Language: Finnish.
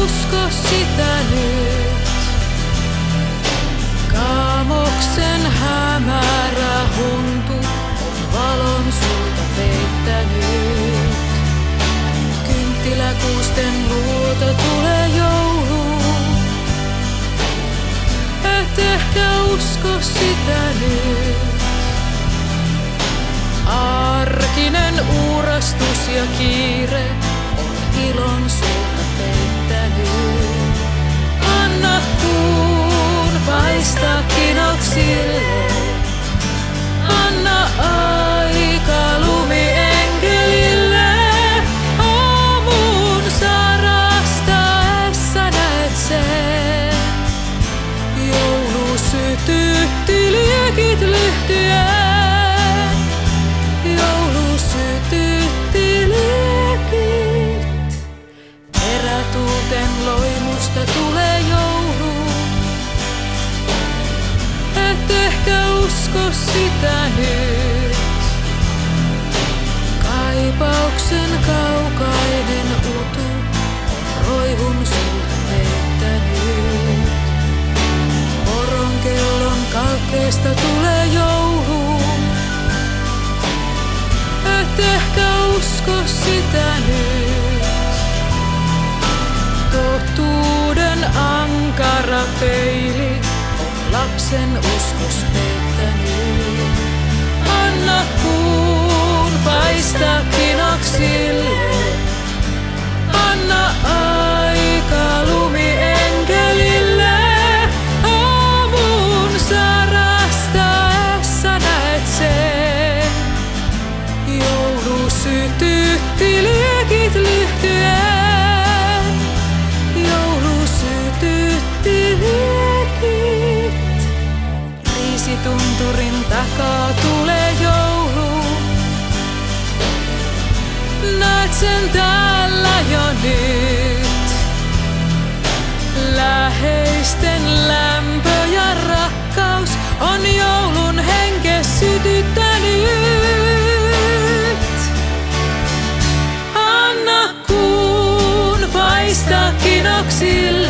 usko sitä nyt. Kaamoksen hämärä huntu on valon sulta peittänyt. Kynttiläkuusten luota tulee joulu. Et ehkä usko sitä nyt. Arkinen uurastus ja kiire on ilon sulta peittänyt. Anna kuun paistaa kinoksille. Anna aika lumien-kelille. Aamun sarastaessa näet sen. Joulu sytytti liekit lyhtyen. Joulu sytytti liekit. Erätuulten loimusta tulee joulu. Et ehkä usko sitä nyt. Kaipauksen kaukainen utu on roihun sulta peittänyt. Poronkellon kalkkeesta tulee joulu. Et ehkä usko sitä nyt. Totuuden ankara peili on lapsen uskos peittänyt. Anna kuun paistaa kinoksille. Anna aika lumien-kelille. Aamun sarastaessa näet sen. Joulu sytytti liekit lyhtyen. Joulu sytytti liekit. Riisitunturin takaa tulee joulu. Näet sen täällä jo nyt. Läheisten lämpö ja rakkaus on joulun henke sytyttänyt. Anna kuun paistaa kinoksille.